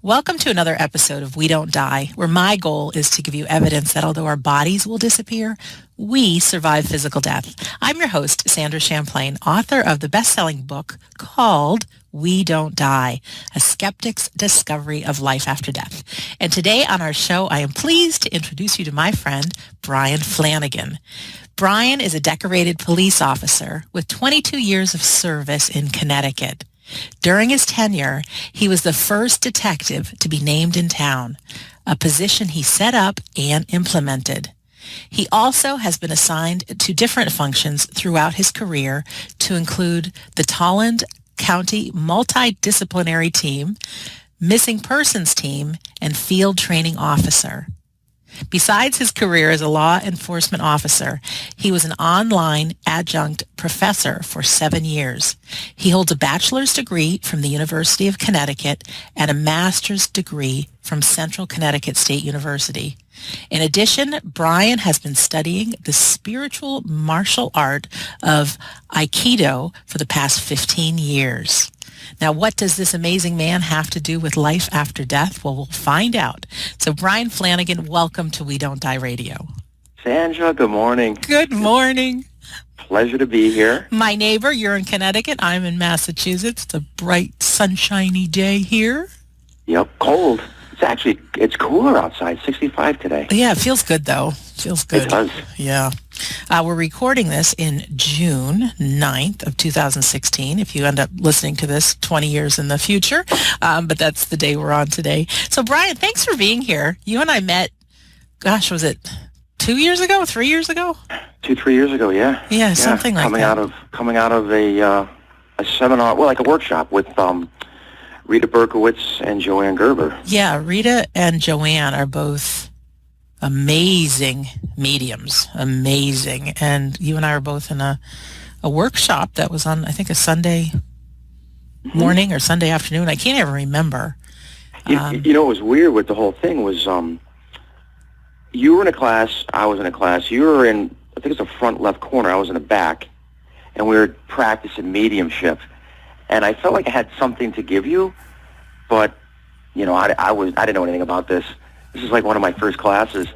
Welcome to another episode of We Don't Die, where my goal is to give you evidence that although our bodies will disappear, we survive physical death. I'm your host, Sandra Champlain, author of the best-selling book called We Don't Die, A Skeptic's Discovery of Life After Death. And today on our show, I am pleased to introduce you to my friend, Brian Flanagan. Brian is a decorated police officer with 22 years of service in Connecticut. During his tenure, he was the first detective to be named in town, a position he set up and implemented. He also has been assigned to different functions throughout his career to include the Tolland County Multidisciplinary Team, Missing Persons Team, and Field Training Officer. Besides his career as a law enforcement officer, he was an online adjunct professor for 7 years. He holds a bachelor's degree from the University of Connecticut and a master's degree from Central Connecticut State University. In addition, Brian has been studying the spiritual martial art of Aikido for the past 15 years. Now, what does this amazing man have to do with life after death? Well, we'll find out. So, Brian Flanagan, welcome to We Don't Die Radio. Sandra, good morning. Good morning. Pleasure to be here. My neighbor, you're in Connecticut. I'm in Massachusetts. It's a bright, sunshiny day here. Yep, cold. It's cooler outside, 65 today. Yeah, it feels good, though. Feels good. It does. Yeah. We're recording this in June 9th of 2016, if you end up listening to this 20 years in the future. But that's the day we're on today. So, Brian, thanks for being here. You and I met, gosh, was it 2 years ago, 3 years ago? 3 years ago, yeah. Yeah, something like that. Coming out of a seminar, well, like a workshop with Rita Berkowitz and Joanne Gerber. Yeah, Rita and Joanne are both amazing mediums, amazing. And you and I were both in a workshop that was on, I think, a Sunday morning or Sunday afternoon. I can't even remember. You know what was weird with the whole thing was you were in a class, I was in a class. You were in, I think it's the front left corner, I was in the back, and we were practicing mediumship. And I felt like I had something to give you, but, you know, I didn't know anything about this. This is like one of my first classes.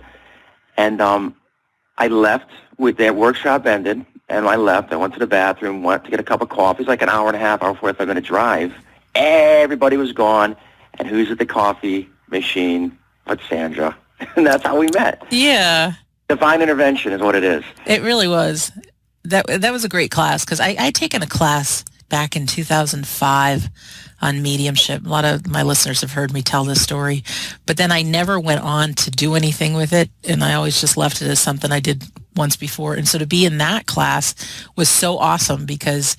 And I left with that workshop ended, and I left. I went to the bathroom, went to get a cup of coffee. It's like an hour and a half, hour 45 minute drive. Everybody was gone, and who's at the coffee machine but Sandra? And that's how we met. Yeah. Divine intervention is what it is. It really was. That was a great class, because I'd taken a class back in 2005 on mediumship. A lot of my listeners have heard me tell this story, but then I never went on to do anything with it, and I always just left it as something I did once before. And so to be in that class was so awesome, because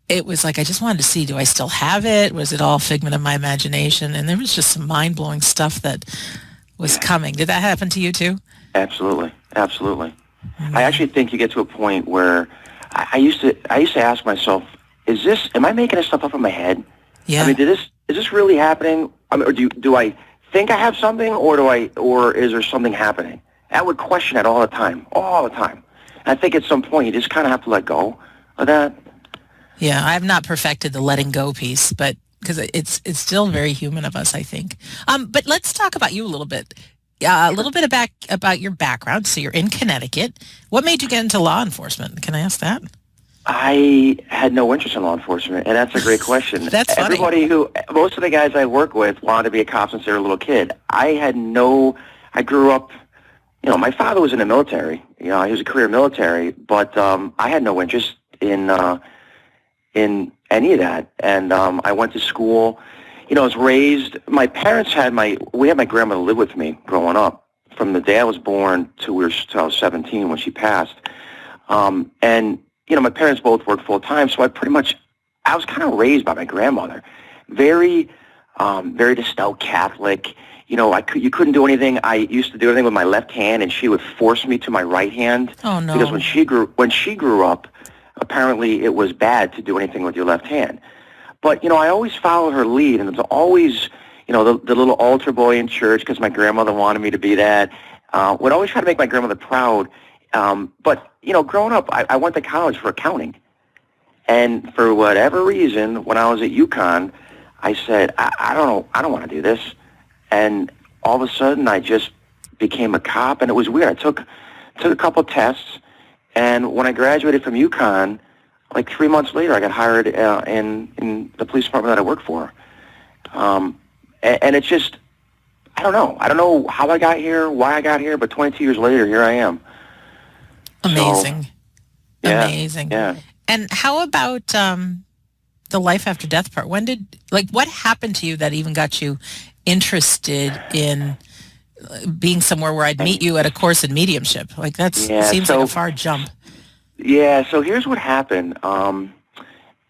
it was like I just wanted to see, do I still have it? Was it all figment of my imagination? And there was just some mind-blowing stuff that was coming. Did that happen to you too? Absolutely. Absolutely. Mm-hmm. I actually think you get to a point where I used to ask myself, am I making this stuff up in my head? Yeah. I mean, is this really happening? I mean, or do I think I have something, or is there something happening? I would question that all the time. And I think at some point you just kind of have to let go of that. Yeah, I have not perfected the letting go piece, but because it's still very human of us, I think. But let's talk about you a little bit. A little bit about your background. So you're in Connecticut. What made you get into law enforcement? Can I ask that? I had no interest in law enforcement, and that's a great question. That's funny. Most of the guys I work with wanted to be a cop since they were a little kid. I grew up, my father was in the military. He was a career military, but I had no interest in any of that. And I went to school. I was raised, my parents we had my grandmother live with me growing up from the day I was born till I was 17 when she passed. And my parents both worked full time, so I was kind of raised by my grandmother. Very devout Catholic. You couldn't do anything. I used to do everything with my left hand, and she would force me to my right hand. Oh, no. Because when she grew up, apparently it was bad to do anything with your left hand. But, I always followed her lead, and it was always, the little altar boy in church, because my grandmother wanted me to be that. Would always try to make my grandmother proud. But, growing up, I went to college for accounting. And for whatever reason, when I was at UConn, I said, I don't know, I don't want to do this. And all of a sudden, I just became a cop, and it was weird. I took a couple tests, and when I graduated from UConn, like 3 months later, I got hired in the police department that I work for. And it's just, I don't know. I don't know how I got here, why I got here, but 22 years later, here I am. Amazing. So, yeah, Amazing. Yeah. And how about the life after death part? What happened to you that even got you interested in being somewhere where I'd meet you at a course in mediumship? Like seems like a far jump. Yeah, so here's what happened.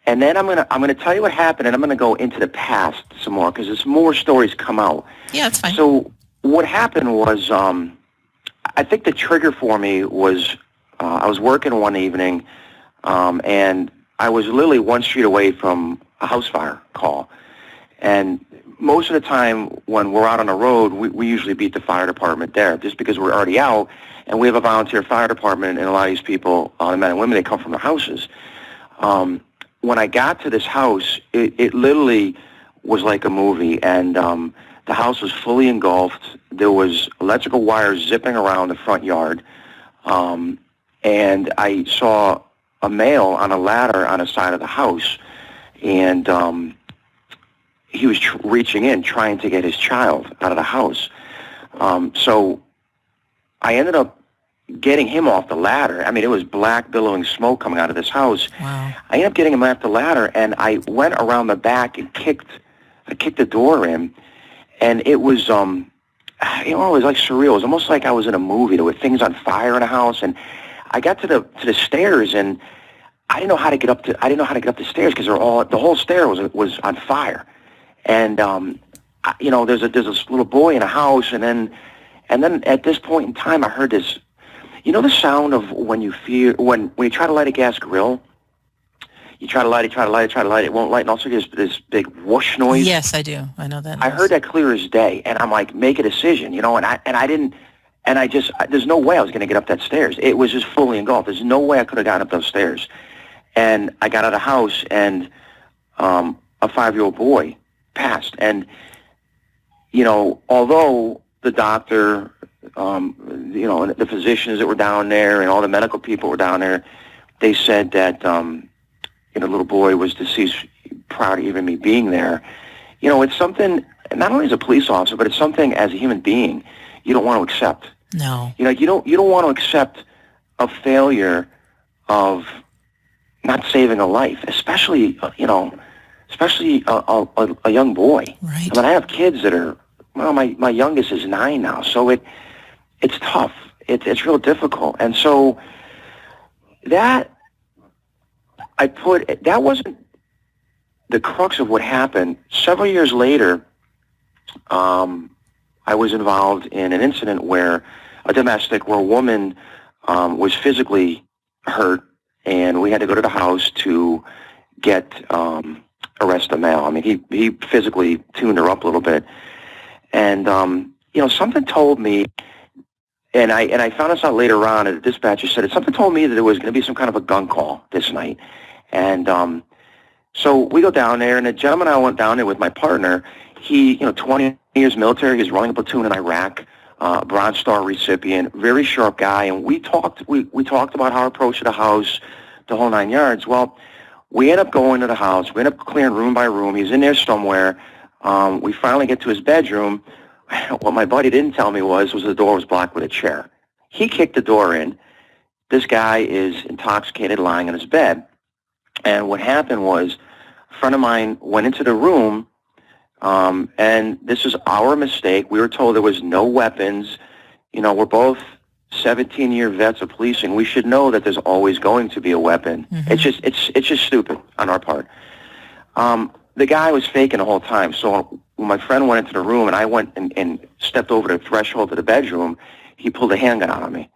And then I'm gonna tell you what happened, and I'm gonna go into the past some more because there's more stories come out. Yeah, that's fine. So what happened was, I think the trigger for me was I was working one evening, and I was literally one street away from a house fire call. And most of the time when we're out on the road, we usually beat the fire department there just because we're already out, and we have a volunteer fire department, and a lot of these people, the men and women, they come from their houses. When I got to this house, it literally was like a movie, and the house was fully engulfed. There was electrical wires zipping around the front yard, and I saw a male on a ladder on the side of the house, and he was reaching in, trying to get his child out of the house. So I ended up getting him off the ladder. I mean, it was black billowing smoke coming out of this house. Wow. I ended up getting him off the ladder, and I went around the back and kicked the door in, and it was, it was like surreal. It was almost like I was in a movie. There were things on fire in the house, and I got to the stairs, and I didn't know how to get up the stairs because the whole stair was on fire. And there's this little boy in a house, and then at this point in time, I heard this. You know the sound of when you try to light a gas grill? You try to light it, it won't light, and also there's this big whoosh noise. Yes, I do. I know that noise. I heard that clear as day, and I'm like, make a decision, and I didn't, and I just, there's no way I was going to get up that stairs. It was just fully engulfed. There's no way I could have gotten up those stairs. And I got out of the house, and a 5-year-old boy passed. And, although the doctor, the physicians that were down there and all the medical people were down there, they said that, the little boy was deceased prior to even me being there. It's something, not only as a police officer, but it's something as a human being you don't want to accept. No. You don't want to accept a failure of not saving a life, especially a young boy. Right. I mean, I have kids that are, my youngest is 9 now, so it's tough. It's real difficult. And so that wasn't the crux of what happened. Several years later, I was involved in an incident where a woman was physically hurt, and we had to go to the house to arrest the male. I mean, he physically tuned her up a little bit. And, something told me, and I found this out later on, and the dispatcher said it, something told me that there was going to be some kind of a gun call this night. And so we go down there, and the gentleman I went down there with, my partner, he, 20 years military, he was running a platoon in Iraq, Bronze Star recipient, very sharp guy, and we talked about our approach to the house, the whole 9 yards. Well, we end up going to the house. We end up clearing room by room. He's in there somewhere. We finally get to his bedroom. What my buddy didn't tell me was the door was blocked with a chair. He kicked the door in. This guy is intoxicated, lying in his bed. And what happened was a friend of mine went into the room, and this is our mistake. We were told there was no weapons. We're both 17-year vets of policing. We should know that there's always going to be a weapon. Mm-hmm. It's just stupid on our part. The guy was faking the whole time. So when my friend went into the room and I went and stepped over the threshold to the bedroom, he pulled a handgun out on me.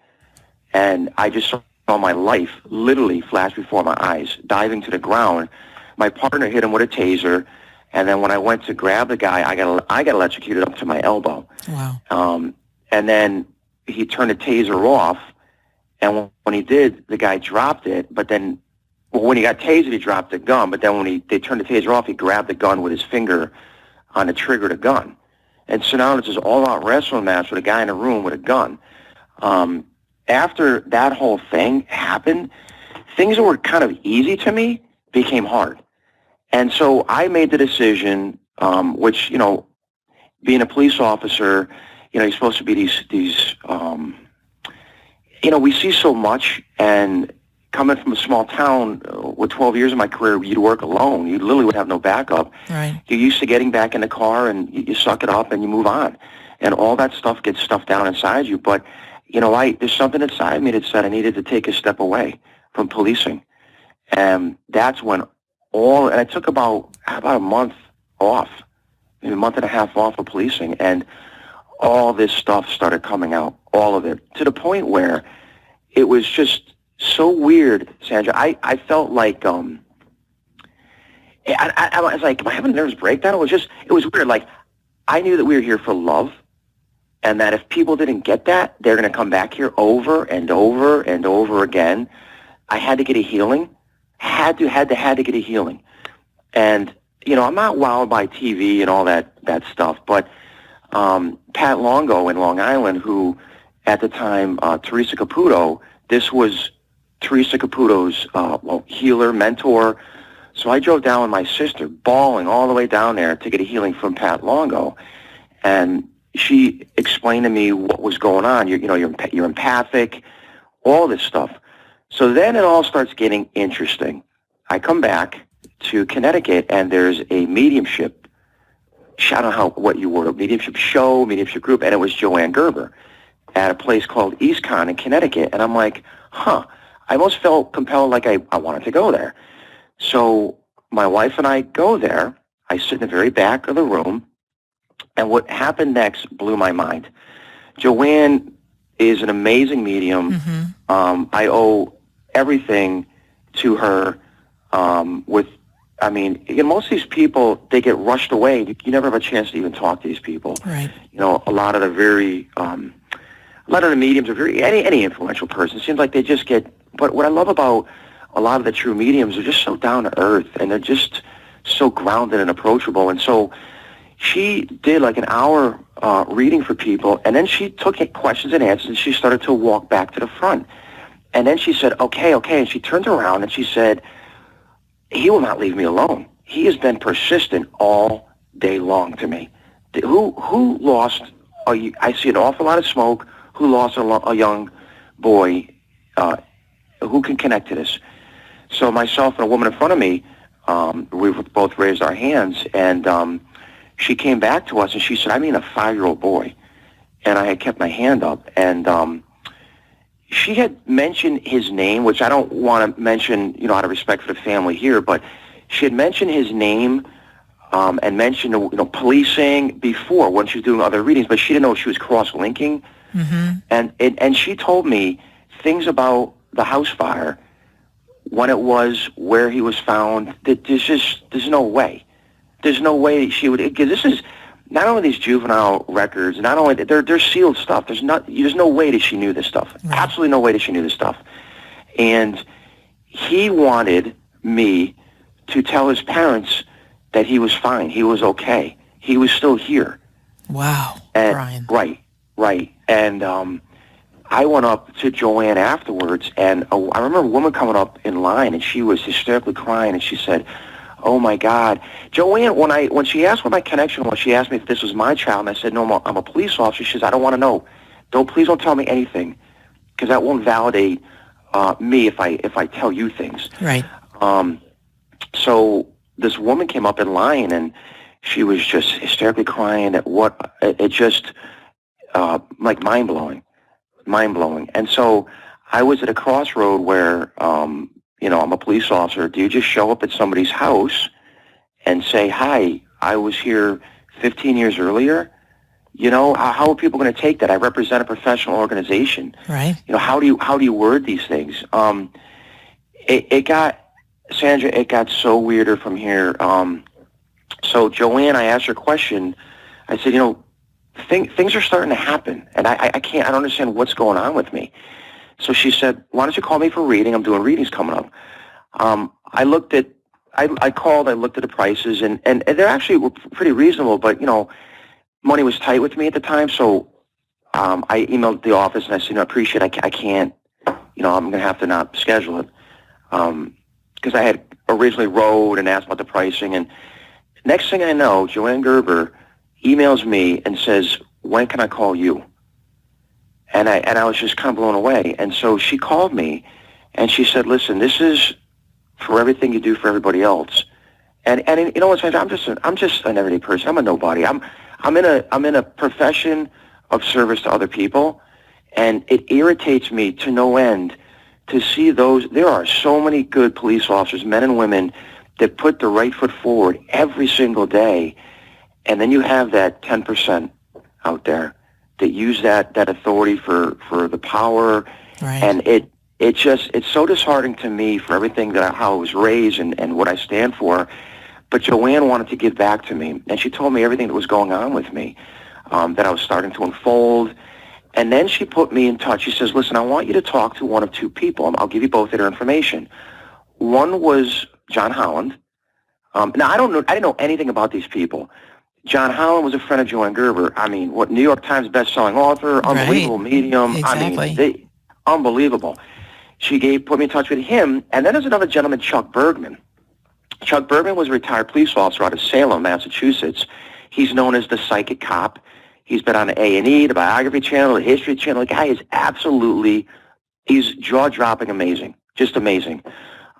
And I just saw my life literally flash before my eyes, diving to the ground. My partner hit him with a taser, and then when I went to grab the guy, I got electrocuted up to my elbow. Wow. And then he turned the taser off, and when he did, the guy dropped it, but then well, when he got tasered, he dropped the gun, but then when they turned the taser off, he grabbed the gun with his finger on the trigger of the gun. And so now it's this all-out wrestling match with a guy in a room with a gun. After that whole thing happened, things that were kind of easy to me became hard. And so I made the decision, which, you know, being a police officer, you know, you're supposed to be these you know, we see so much, and coming from a small town with 12 years of my career, you'd work alone. You literally would have no backup. Right. You're used to getting back in the car, and you suck it up and you move on. And all that stuff gets stuffed down inside you. But, you know, there's something inside me that said I needed to take a step away from policing. And that's when and I took about a month off, maybe a month and a half off of policing, and all this stuff started coming out, all of it, to the point where it was just so weird, Sandra. I felt like, I was like, am I having a nervous breakdown? It was weird. Like, I knew that we were here for love, and that if people didn't get that, they're going to come back here over and over and over again. I had to get a healing. Had to get a healing. And, you know, I'm not wowed by TV and all that stuff, but Pat Longo in Long Island, who at the time, Teresa Caputo, this was Teresa Caputo's healer, mentor. So I drove down with my sister, bawling all the way down there to get a healing from Pat Longo. And she explained to me what was going on. You're empathic, all this stuff. So then it all starts getting interesting. I come back to Connecticut, and there's a mediumship, I don't know what you were, a mediumship show, mediumship group, and it was Joanne Gerber at a place called EastCon in Connecticut. And I'm like, I almost felt compelled, like I wanted to go there. So my wife and I go there. I sit in the very back of the room, and what happened next blew my mind. Joanne is an amazing medium. Mm-hmm. I owe everything to her. Most of these people, they get rushed away. You never have a chance to even talk to these people. Right. You know, a lot of the mediums are any influential person, it seems like they just get, but what I love about a lot of the true mediums are just so down to earth, and they're just so grounded and approachable. And so she did like an hour reading for people, and then she took questions and answers, and she started to walk back to the front. And then she said, okay, and she turned around and she said, he will not leave me alone. He has been persistent all day long to me. Who lost, I see an awful lot of smoke, who lost a young boy, who can connect to this? So myself and a woman in front of me, we both raised our hands, and she came back to us and she said, I mean a 5-year-old boy. And I had kept my hand up, and she had mentioned his name, which I don't want to mention, you know, out of respect for the family here, but she had mentioned his name and mentioned, you know, policing before when she was doing other readings, but she didn't know she was cross-linking. Mm-hmm. And she told me things about the house fire, when it was, where he was found, that there's no way. There's no way she would, because this is not only these juvenile records, not only they're sealed stuff. There's no way that she knew this stuff. Right. Absolutely no way that she knew this stuff. And he wanted me to tell his parents that he was fine. He was okay. He was still here. Wow, and, Brian. Right. And I went up to Joanne afterwards, and I remember a woman coming up in line, and she was hysterically crying, and she said, oh my God. Joanne, when she asked what my connection was, she asked me if this was my child, and I said, no, I'm a police officer. She says, I don't want to know. Please don't tell me anything, because that won't validate me if I tell you things. Right. So this woman came up in line, and she was just hysterically crying at like mind-blowing. And so I was at a crossroad where, I'm a police officer. Do you just show up at somebody's house and say, hi, I was here 15 years earlier? You know, how are people going to take that? I represent a professional organization. Right. You know, how do you word these things? Sandra, it got so weirder from here. So Joanne, I asked her a question. I said, things are starting to happen, and I don't understand what's going on with me. So she said, why don't you call me for reading? I'm doing readings coming up. I called, I looked at the prices, and they actually were pretty reasonable, but, money was tight with me at the time, so I emailed the office, and I said, I appreciate it. I can't, I'm going to have to not schedule it, because I had originally wrote and asked about the pricing, and next thing I know, Joanne Gerber emails me and says, when can I call you? And I was just kind of blown away. And so she called me, and she said, listen, this is for everything you do for everybody else. And you know what's funny? I'm just an everyday person. I'm a nobody. I'm in a profession of service to other people, and it irritates me to no end to see those. There are so many good police officers, men and women, that put the right foot forward every single day, and then you have that 10% out there that use that authority for the power, Right. and it's so disheartening to me for everything how I was raised and what I stand for. But Joanne wanted to give back to me, and she told me everything that was going on with me, that I was starting to unfold. And then she put me in touch. She says, listen, I want you to talk to one of two people. I'll give you both their information. One was John Holland. Now, I didn't know anything about these people. John Holland was a friend of Joanne Gerber. I mean, New York Times best-selling author, unbelievable medium. Exactly. I mean, unbelievable. She put me in touch with him. And then there's another gentleman, Chuck Bergman. Chuck Bergman was a retired police officer out of Salem, Massachusetts. He's known as the psychic cop. He's been on the A&E, the Biography Channel, the History Channel. The guy is he's jaw-dropping amazing, just amazing.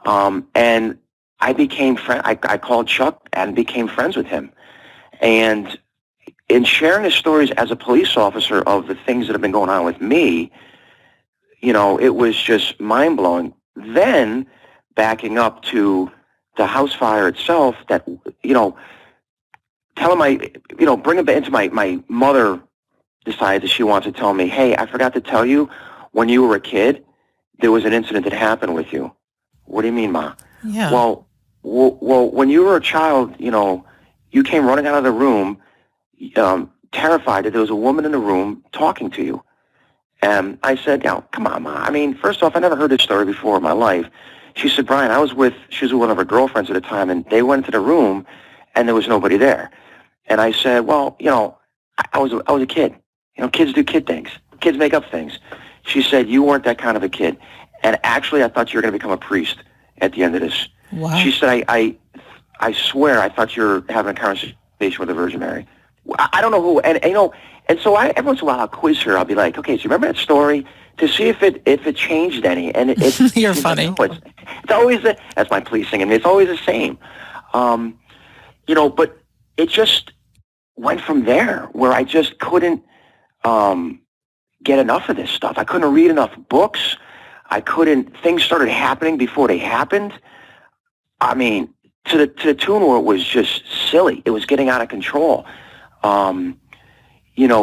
And I became I called Chuck and became friends with him. And in sharing his stories as a police officer of the things that have been going on with me, it was just mind-blowing. Then, backing up to the house fire itself, that, bring it into my mother decided that she wants to tell me, hey, I forgot to tell you, when you were a kid, there was an incident that happened with you. What do you mean, Ma? Yeah. Well, when you were a child, you came running out of the room, terrified that there was a woman in the room talking to you. And I said, come on, Ma. I mean, first off, I never heard this story before in my life. She said, Brian, she was with one of her girlfriends at the time, and they went to the room, and there was nobody there. And I said, well, I was a kid. Kids do kid things. Kids make up things. She said, you weren't that kind of a kid. And actually, I thought you were going to become a priest at the end of this. Wow. She said, I swear I thought you were having a conversation with the Virgin Mary. I don't know who, and so every once in a while I'll quiz her. I'll be like, okay, so you remember that story? To see if it changed any. And You're funny. It's always that's my policing, and it's always the same. But it just went from there, where I just couldn't get enough of this stuff. I couldn't read enough books. Things started happening before they happened. I mean, to the tune where it was just silly. It was getting out of control.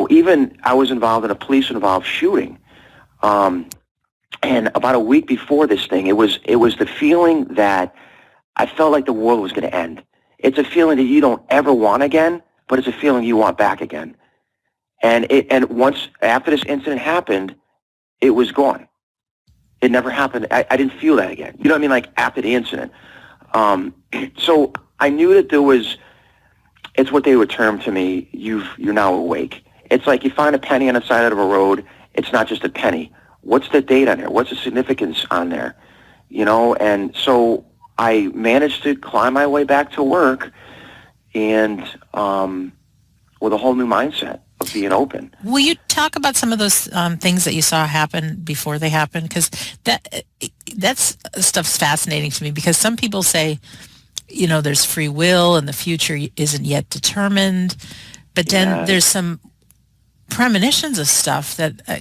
Even I was involved in a police-involved shooting. And about a week before this thing, it was the feeling that I felt like the world was going to end. It's a feeling that you don't ever want again, but it's a feeling you want back again. And once after this incident happened, it was gone. It never happened. I didn't feel that again. You know what I mean? Like after the incident. So I knew that it's what they would term to me, you're now awake. It's like you find a penny on the side of a road. It's not just a penny. What's the date on there? What's the significance on there? And so I managed to climb my way back to work, and with a whole new mindset of being open. Will you talk about some of those things that you saw happen before they happened? Because that's stuff's fascinating to me, because some people say, there's free will and the future isn't yet determined, but then there's some premonitions of stuff that I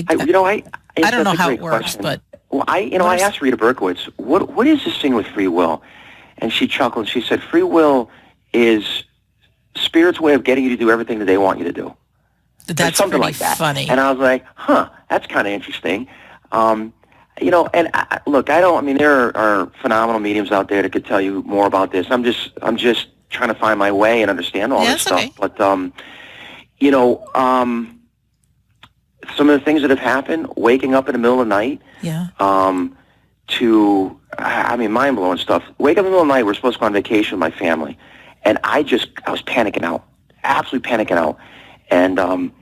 don't know how it works, but I asked Rita Berkowitz, what is this thing with free will? And she chuckled. She said, free will is Spirit's way of getting you to do everything that they want you to do. That's something pretty like that. Funny. And I was like, that's kind of interesting. And there are phenomenal mediums out there that could tell you more about this. I'm just trying to find my way and understand all this stuff. Okay. But, some of the things that have happened, waking up in the middle of the night, to, I mean, mind-blowing stuff. Wake up in the middle of the night, we're supposed to go on vacation with my family. And I was panicking out, absolutely panicking out. And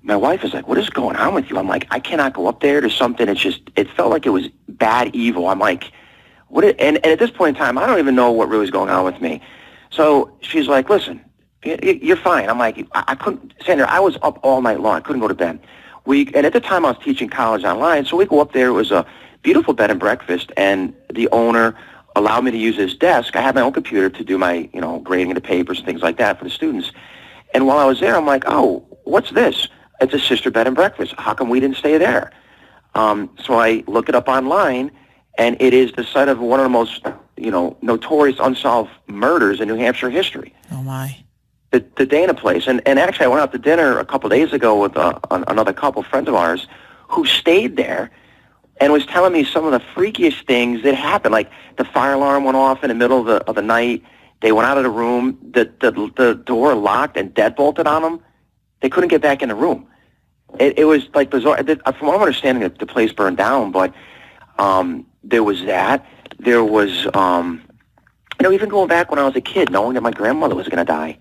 my wife is like, what is going on with you? I'm like, I cannot go up there to something. It felt like it was bad evil. I'm like, and at this point in time, I don't even know what really is going on with me. So she's like, listen, you're fine. I'm like, I couldn't, Sandra, I was up all night long. I couldn't go to bed. And at the time I was teaching college online, so we go up there. It was a beautiful bed and breakfast, and the owner allowed me to use his desk. I had my own computer to do my, grading of the papers and things like that for the students. And while I was there, I'm like, oh, what's this? It's a sister bed and breakfast. How come we didn't stay there? So I look it up online, and it is the site of one of the most, notorious unsolved murders in New Hampshire history. Oh, my. The Dana place. And actually, I went out to dinner a couple of days ago with another couple friends of ours who stayed there and was telling me some of the freakiest things that happened. Like the fire alarm went off in the middle of the night. They went out of the room. The door locked and deadbolted on them. They couldn't get back in the room. It was like bizarre. From what I'm understanding, the place burned down, but there was that. There was, even going back when I was a kid, knowing that my grandmother was going to die.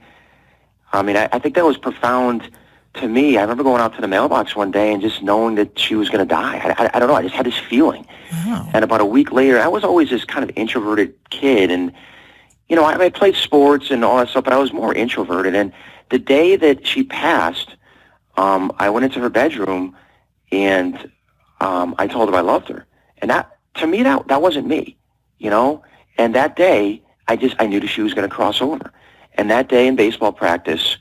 I mean, I think that was profound to me. I remember going out to the mailbox one day and just knowing that she was going to die. I don't know. I just had this feeling. Oh. And about a week later, I was always this kind of introverted kid. And, I played sports and all that stuff, but I was more introverted. And the day that she passed, I went into her bedroom and I told her I loved her. And that, to me, that wasn't me, And that day, I knew that she was going to cross over. And that day in baseball practice,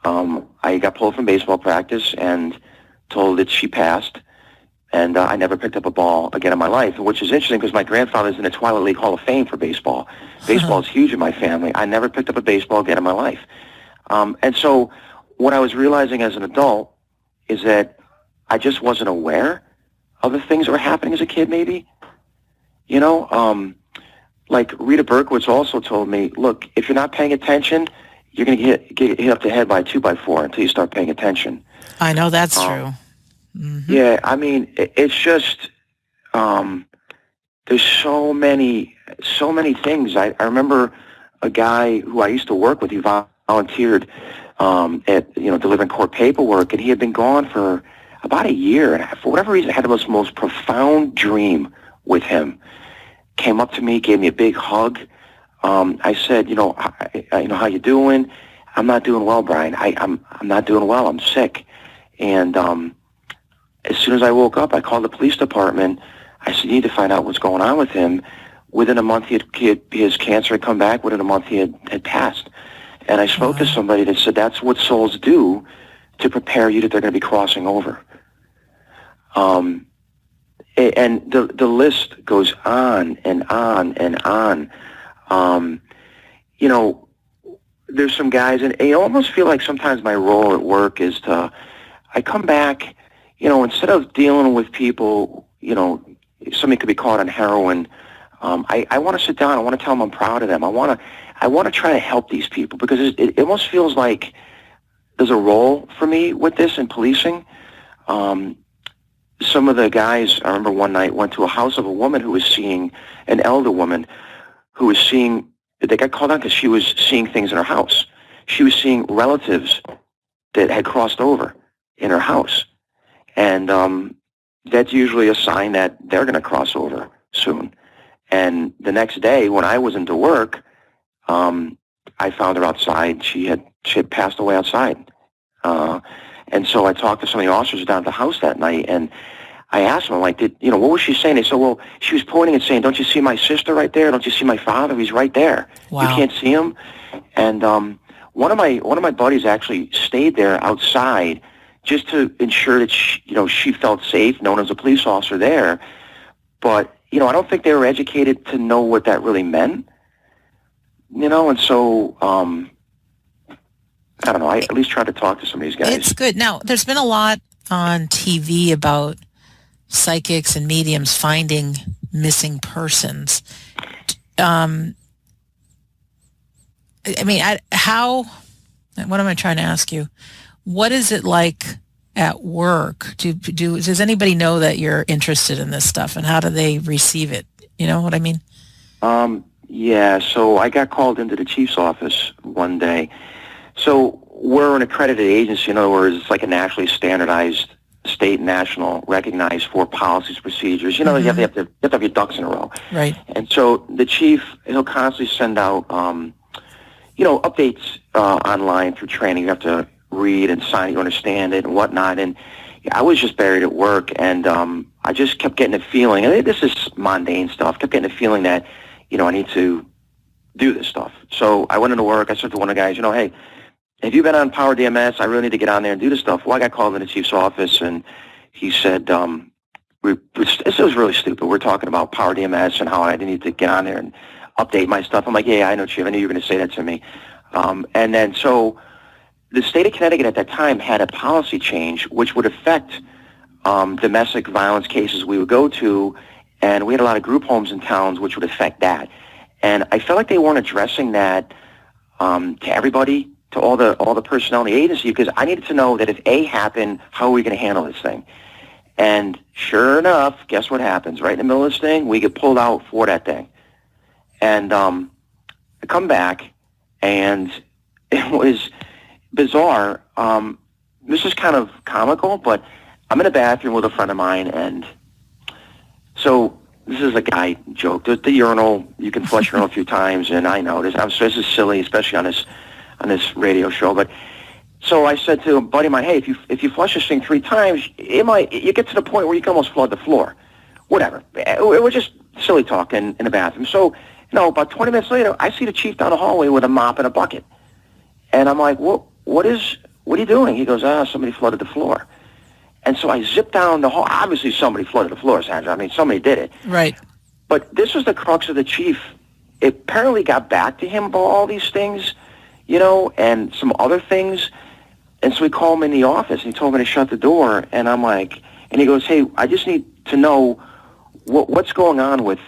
I got pulled from baseball practice and told that she passed, and I never picked up a ball again in my life, which is interesting because my grandfather's in the Twilight League Hall of Fame for baseball. Baseball is huge in my family. I never picked up a baseball again in my life. And so what I was realizing as an adult is that I just wasn't aware of the things that were happening as a kid, maybe. Like Rita Berkowitz also told me, look, if you're not paying attention, you're going to get hit up the head by a 2x4 until you start paying attention. I know that's true. Mm-hmm. Yeah, I mean, it's just, there's so many things. I remember a guy who I used to work with, he volunteered at, delivering court paperwork, and he had been gone for about a year. And for whatever reason, I had the most profound dream with him. Came up to me, gave me a big hug. I said, how you doing? I'm not doing well, Brian. I'm not doing well. I'm sick. And as soon as I woke up, I called the police department. I said, you need to find out what's going on with him. Within a month, his cancer had come back. Within a month, he had passed. And I spoke to somebody that said that's what souls do to prepare you that they're going to be crossing over. And the list goes on and on and on. There's some guys, and I almost feel like sometimes my role at work is I come back, instead of dealing with people, somebody could be caught on heroin. I want to sit down. I want to tell them I'm proud of them. I want to try to help these people because it almost feels like there's a role for me with this in policing. Some of the guys, I remember one night, went to a house of a woman who was seeing, an elder woman who was seeing, they got called out because she was seeing things in her house. She was seeing relatives that had crossed over in her house. And that's usually a sign that they're going to cross over soon. And the next day, when I was into work, I found her outside. She had passed away outside. And so I talked to some of the officers down at the house that night, and I asked them, what was she saying? They said, well, she was pointing and saying, don't you see my sister right there? Don't you see my father? He's right there. Wow. You can't see him? And one of my buddies actually stayed there outside just to ensure that she felt safe, known as a police officer there. But, I don't think they were educated to know what that really meant. And so... I don't know. I at least try to talk to some of these guys. It's good. Now, there's been a lot on TV about psychics and mediums finding missing persons. What am I trying to ask you? What is it like at work? Does anybody know that you're interested in this stuff, and how do they receive it? You know what I mean? Yeah, so I got called into the chief's office one day. So we're an accredited agency. In other words, it's like a nationally standardized, state, national, recognized for policies, procedures. You know, you have to have your ducks in a row. Right. And so the chief, he'll constantly send out, updates online through training. You have to read and sign it, you understand it and whatnot. And I was just buried at work, and I just kept getting the feeling, and this is mundane stuff, kept getting the feeling that, I need to do this stuff. So I went into work. I said to one of the guys, hey, have you been on Power DMS? I really need to get on there and do this stuff. Well, I got called in the chief's office, and he said, this was really stupid. We're talking about Power DMS and how I need to get on there and update my stuff. I'm like, yeah, I know, Chief. I knew you were going to say that to me. And then so the state of Connecticut at that time had a policy change which would affect domestic violence cases we would go to, and we had a lot of group homes in towns which would affect that. And I felt like they weren't addressing that to everybody, to all the personnel in the agency, because I needed to know that if A happened, how are we going to handle this thing? And sure enough, guess what happens? Right in the middle of this thing, we get pulled out for that thing. And I come back, and it was bizarre. This is kind of comical, but I'm in a bathroom with a friend of mine, and so this is a guy joke. The urinal, you can flush urinal a few times, and I know this. This is silly, especially on this radio show. But so I said to a buddy of mine, hey, if you flush this thing 3 times, you get to the point where you can almost flood the floor. Whatever. It was just silly talk in the bathroom. So, about 20 minutes later, I see the chief down the hallway with a mop and a bucket. And I'm like, what are you doing? He goes, somebody flooded the floor. And so I zipped down the hall. Obviously, somebody flooded the floor, Sandra. I mean, somebody did it. Right. But this was the crux of the chief. It apparently got back to him about all these things, and some other things. And so we called him in the office, and he told me to shut the door. And I'm like, and he goes, hey, I just need to know what's going on with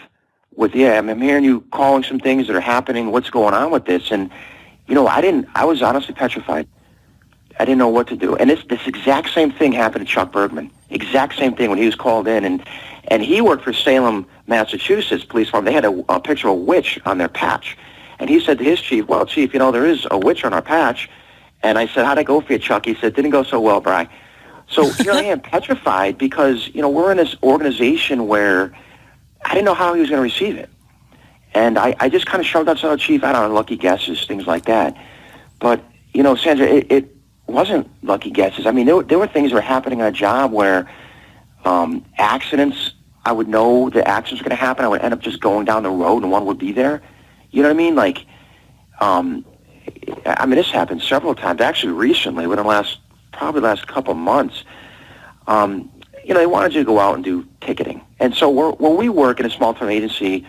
I'm hearing you calling some things that are happening. What's going on with this? And, I was honestly petrified. I didn't know what to do. And this exact same thing happened to Chuck Bergman. Exact same thing when he was called in. And he worked for Salem, Massachusetts Police Department. They had a picture of a witch on their patch. And he said to his chief, well, Chief, there is a witch on our patch. And I said, how'd it go for you, Chuck? He said, didn't go so well, Brian. So here I am petrified because, we're in this organization where I didn't know how he was going to receive it. And I just kind of shrugged out, said, Chief, I don't know, lucky guesses, things like that. But, Sandra, it wasn't lucky guesses. I mean, there were things that were happening on a job where accidents, I would know the accidents were going to happen. I would end up just going down the road and one would be there. You know what I mean? Like, this happened several times. Actually, recently, within the last couple of months, they wanted you to go out and do ticketing. And so where we work in a small-town agency,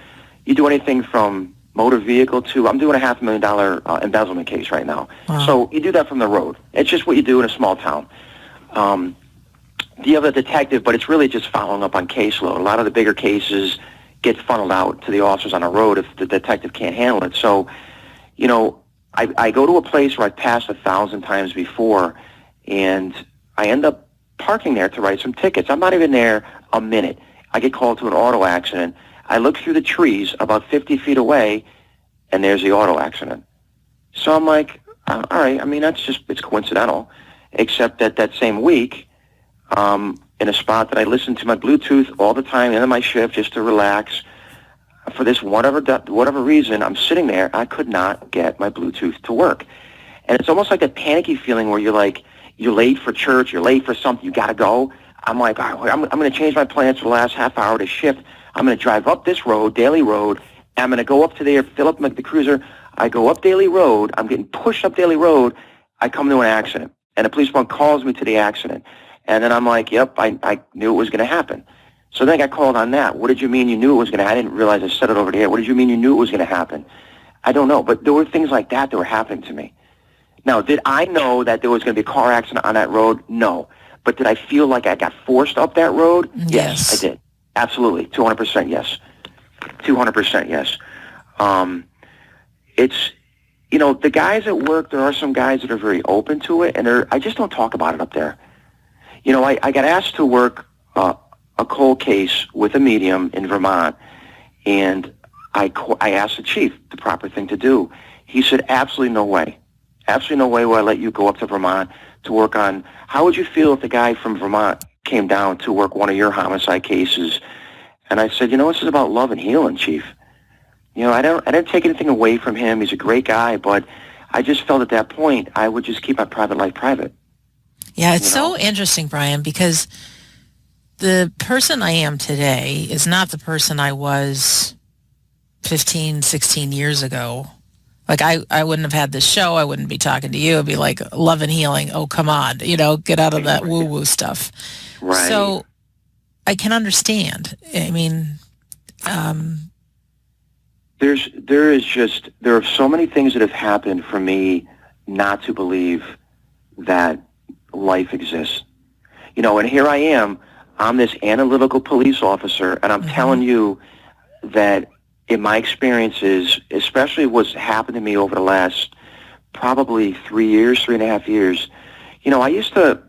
you do anything from motor vehicle to, I'm doing a $500,000 embezzlement case right now. Wow. So you do that from the road. It's just what you do in a small town. You have a detective, but it's really just following up on caseload. A lot of the bigger cases get funneled out to the officers on the road if the detective can't handle it. So, I go to a place where I've passed 1,000 times before, and I end up parking there to write some tickets. I'm not even there a minute. I get called to an auto accident. I look through the trees about 50 feet away, and there's the auto accident. So I'm like, all right, it's coincidental, except that same week, in a spot that I listen to my Bluetooth all the time, end of my shift, just to relax. For this whatever reason, I'm sitting there, I could not get my Bluetooth to work. And it's almost like that panicky feeling where you're like, you're late for church, you're late for something, you got to go. I'm like, all right, I'm going to change my plans for the last half hour to shift. I'm going to drive up this road, Daly Road. I'm going to go up to there, fill up the cruiser. I go up Daly Road. I'm getting pushed up Daly Road. I come to an accident. And the police department calls me to the accident. And then I'm like, yep, I knew it was going to happen. So then I got called on that. What did you mean you knew it was going to happen? I didn't realize I said it over the air. What did you mean you knew it was going to happen? I don't know. But there were things like that were happening to me. Now, did I know that there was going to be a car accident on that road? No. But did I feel like I got forced up that road? Yes, I did. Absolutely. 200% yes. 200% yes. It's, the guys at work, there are some guys that are very open to it, and I just don't talk about it up there. I got asked to work a cold case with a medium in Vermont, And I asked the chief the proper thing to do. He said, absolutely no way. Absolutely no way will I let you go up to Vermont to work on, how would you feel if the guy from Vermont came down to work one of your homicide cases? And I said, this is about love and healing, Chief. I didn't take anything away from him. He's a great guy, but I just felt at that point I would just keep my private life private. Yeah, it's so interesting, Brian, because the person I am today is not the person I was 15, 16 years ago. Like, I wouldn't have had this show. I wouldn't be talking to you. It'd be like love and healing. Oh, come on. Get out of that woo-woo stuff. Right. So I can understand. I mean, there are so many things that have happened for me not to believe that life exists. And here I am. I'm this analytical police officer, and I'm telling you that in my experiences, especially what's happened to me over the last probably 3.5 years, I used to,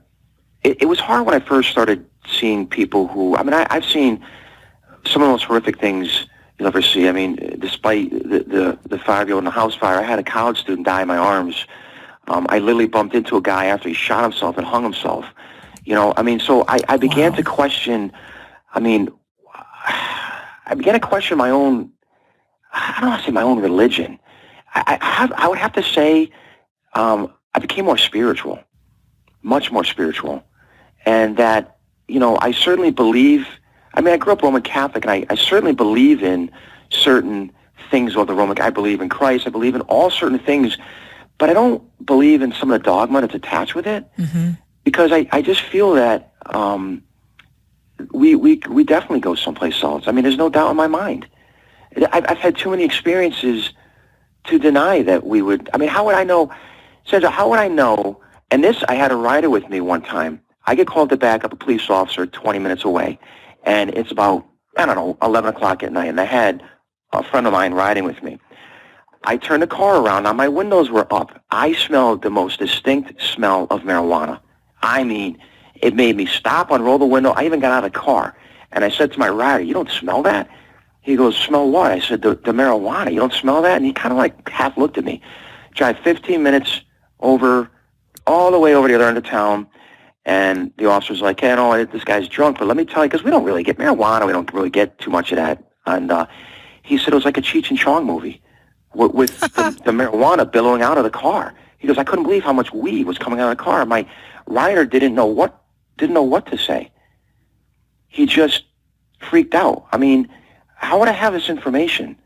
it was hard when I first started seeing people who, I've seen some of the most horrific things you'll ever see. Despite the 5-year-old in the house fire, I had a college student die in my arms. I literally bumped into a guy after he shot himself and hung himself. So I began to question, I began to question my own, I don't want to say my own religion. I would have to say I became more spiritual, much more spiritual. And that, I certainly believe, I grew up Roman Catholic, and I certainly believe in certain things of the Roman. I believe in Christ. I believe in all certain things, but I don't believe in some of the dogma that's attached with it, because I just feel that we definitely go someplace else. There's no doubt in my mind. I've had too many experiences to deny that we would. How would I know, Sandra? How would I know? And this, I had a rider with me one time. I get called to back up a police officer 20 minutes away, and it's about 11 o'clock at night, and I had a friend of mine riding with me. I turned the car around. Now, my windows were up. I smelled the most distinct smell of marijuana. It made me stop, unroll the window. I even got out of the car, and I said to my rider, "You don't smell that?" He goes, "Smell what?" I said, the marijuana. "You don't smell that?" And he kind of like half looked at me. Drive 15 minutes all the way over the other end of town, and the officer's like, "Hey, no, this guy's drunk, but let me tell you, because we don't really get marijuana. We don't really get too much of that." And he said it was like a Cheech and Chong movie with the marijuana billowing out of the car. He goes, "I couldn't believe how much weed was coming out of the car." My rider didn't know what to say. He just freaked out. How would I have this information?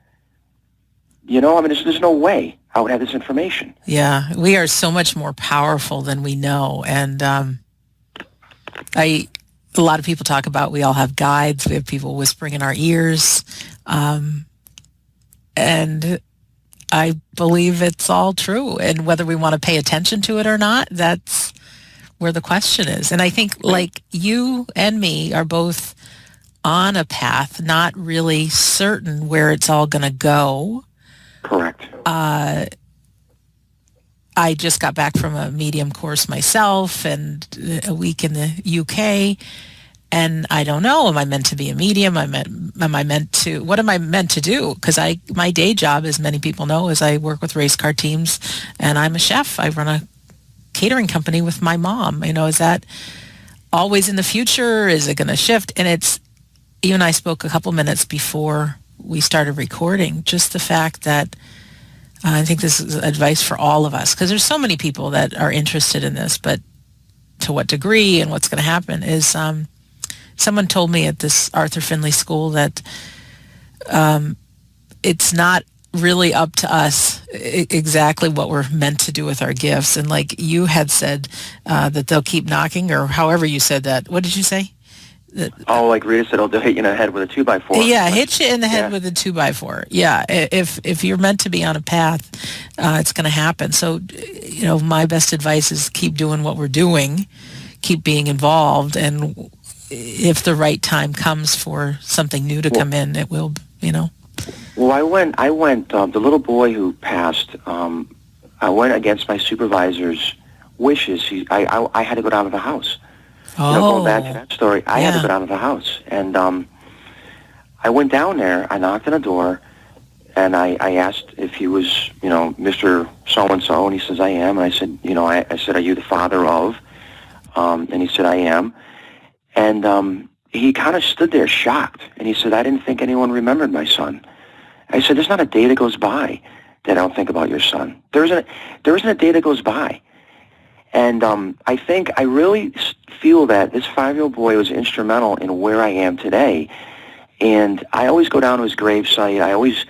There's no way I would have this information. Yeah, we are so much more powerful than we know. And a lot of people talk about we all have guides. We have people whispering in our ears. And I believe it's all true. And whether we want to pay attention to it or not, that's where the question is. And I think like you and me are both on a path, not really certain where it's all going to go. Correct. I just got back from a medium course myself and a week in the UK, and I don't know, am I meant to be a medium? What am I meant to do? Because my day job, as many people know, is I work with race car teams, and I'm a chef. I run a catering company with my mom. Is that always in the future? Is it going to shift? And you and I spoke a couple minutes before we started recording, just the fact that I think this is advice for all of us, because there's so many people that are interested in this, but to what degree and what's going to happen is someone told me at this Arthur Findlay school that it's not really up to us exactly what we're meant to do with our gifts. And like you had said, that they'll keep knocking, or however you said that. What did you say? Like Rita said, they'll hit you in the head with a 2x4. Yeah, hit you in the head with a 2x4. Yeah, if you're meant to be on a path, it's going to happen. So, my best advice is keep doing what we're doing, keep being involved, and if the right time comes for something new to come in, it will, Well, I went, the little boy who passed, I went against my supervisor's wishes. I had to go down to the house. Going back to that story, I had to go down to the house. And I went down there, I knocked on the door, and I asked if he was, Mr. So-and-so, and he says, I am. And I said, I said, are you the father of? And he said, I am. And he kind of stood there shocked, and he said, I didn't think anyone remembered my son. I said, there's not a day that goes by that I don't think about your son. There isn't a day that goes by. And I really feel that this 5-year-old boy was instrumental in where I am today. And I always go down to his gravesite. I always,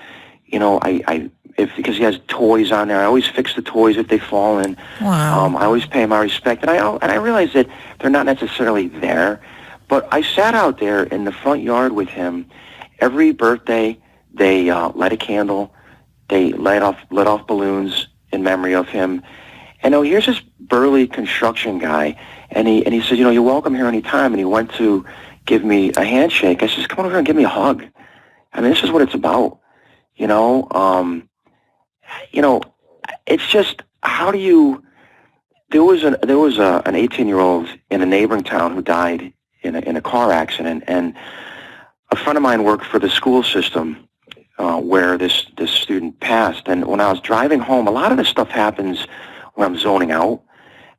because he has toys on there, I always fix the toys if they fall in. Wow. I always pay my respect. And I realize that they're not necessarily there. But I sat out there in the front yard with him. Every birthday, they light a candle. They let off balloons in memory of him. And here's this burly construction guy, and he said, you're welcome here anytime. And he went to give me a handshake. I said, come over here and give me a hug. I mean, this is what it's about, It's just, how do you? There was an 18-year-old in a neighboring town who died in a car accident, and a friend of mine worked for the school system where this student passed. And when I was driving home, a lot of this stuff happens when I'm zoning out.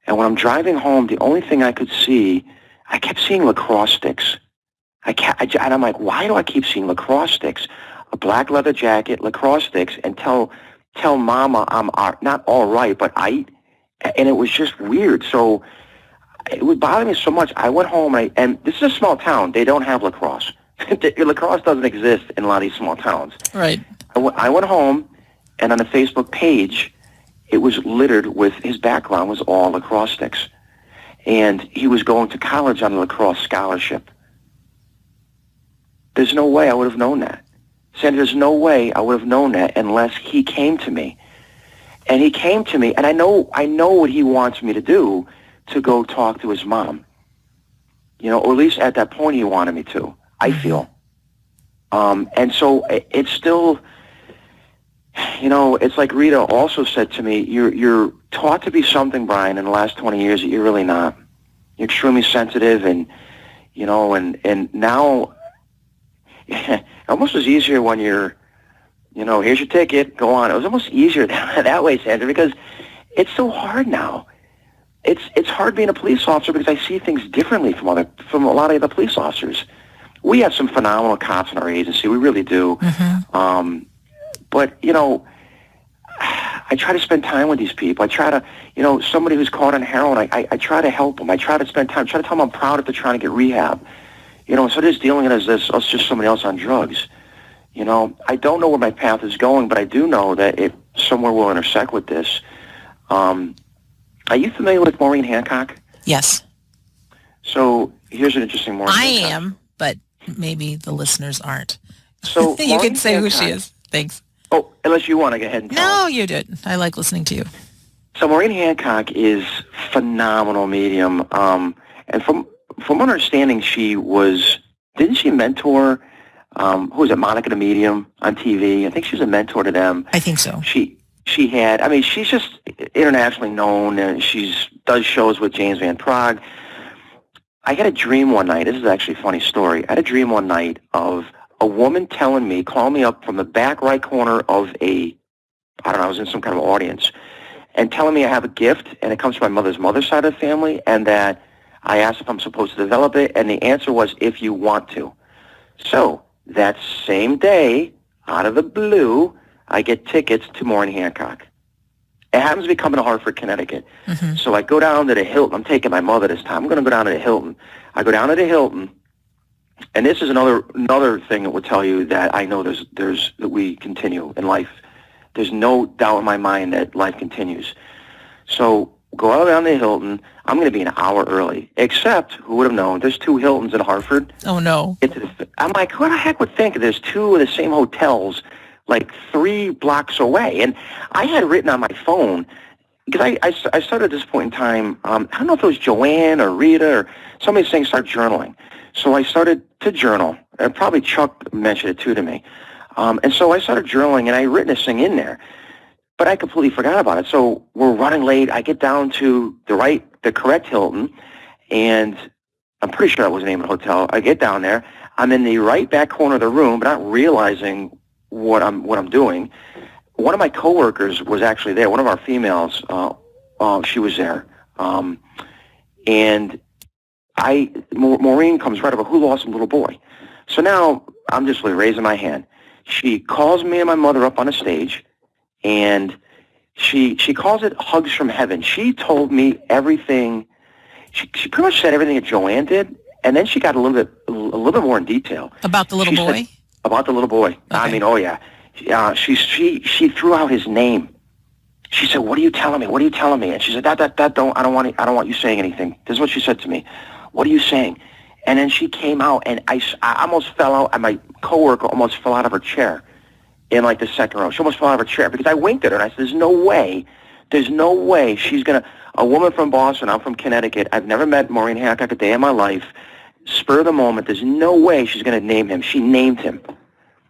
And when I'm driving home, the only thing I could see, I kept seeing lacrosse sticks. And I'm like, why do I keep seeing lacrosse sticks? A black leather jacket, lacrosse sticks, and tell Mama I'm not all right, but and it was just weird. So it would bother me so much. I went home, and this is a small town. They don't have lacrosse. Lacrosse doesn't exist in a lot of these small towns. Right. I went home, and on the Facebook page, it was littered with, his background was all lacrosse sticks. And he was going to college on a lacrosse scholarship. There's no way I would have known that. Sandra, there's no way I would have known that unless he came to me. And he came to me, and I know what he wants me to do, to go talk to his mom. Or at least at that point he wanted me to, I feel. And so it's still, it's like Rita also said to me, you're taught to be something, Brian, in the last 20 years that you're really not. You're extremely sensitive, and now it almost was easier when you're, here's your ticket, go on. It was almost easier that way, Sandra, because it's so hard now. It's hard being a police officer because I see things differently from a lot of the police officers. We have some phenomenal cops in our agency, we really do. Mm-hmm. But, I try to spend time with these people. I try to, somebody who's caught on heroin, I try to help them. I try to spend time, try to tell them I'm proud if they're trying to get rehab. Instead of just dealing it as just somebody else on drugs. I don't know where my path is going, but I do know that it somewhere will intersect with this. Are you familiar with Maureen Hancock? Yes. So here's an interesting Maureen Hancock. am, but maybe the listeners aren't. So you can say Hancock, who she is. Thanks. Oh, unless you want to go ahead and tell No, them. you do it. I like listening to you. So Maureen Hancock is phenomenal medium. And from understanding, didn't she mentor, who was it, Monica the Medium on TV? I think she was a mentor to them. I think so. She had, she's just internationally known, and does shows with James Van Praagh. I had a dream one night. This is actually a funny story. I had a dream one night of a woman calling me up from the back right corner of I was in some kind of audience, and telling me I have a gift, and it comes from my mother's side of the family, and that I asked if I'm supposed to develop it, and the answer was, if you want to. So that same day, out of the blue, I get tickets to Maureen Hancock. It happens to be coming to Hartford, Connecticut. Mm-hmm. So I go down to the Hilton. I'm taking my mother this time. I'm going to go down to the Hilton. I go down to the Hilton, and this is another thing that will tell you that I know that we continue in life. There's no doubt in my mind that life continues. So go out down to the Hilton. I'm going to be an hour early. Except, who would have known, there's 2 Hiltons in Hartford. Oh, no. I'm like, who the heck would think there's 2 of the same hotels like 3 blocks away? And I had written on my phone, because I started at this point in time, I don't know if it was Joanne or Rita or somebody saying start journaling. So I started to journal. And probably Chuck mentioned it too to me. And so I started journaling, and I had written this thing in there. But I completely forgot about it. So we're running late. I get down to the correct Hilton, and I'm pretty sure that was the name of the hotel. I get down there. I'm in the right back corner of the room, but not realizing what I'm doing. One of my coworkers was actually there. One of our females, she was there, and Maureen comes right over. Who lost a little boy? So now I'm just raising my hand. She calls me and my mother up on a stage, and she calls it Hugs from Heaven. She told me everything. She pretty much said everything that Joanne did, and then she got a little bit more in detail about the little boy. About the little boy. Okay. I mean, oh yeah. She threw out his name. She said, "What are you telling me? What are you telling me?" And she said, I don't want you saying anything. This is what she said to me. "What are you saying?" And then she came out, and I almost fell out, and my coworker almost fell out of her chair in like the second row. She almost fell out of her chair because I winked at her, and I said, there's no way she's going to, a woman from Boston, I'm from Connecticut, I've never met Maureen Hancock a day in my life, spur of the moment, there's no way she's going to name him. She named him.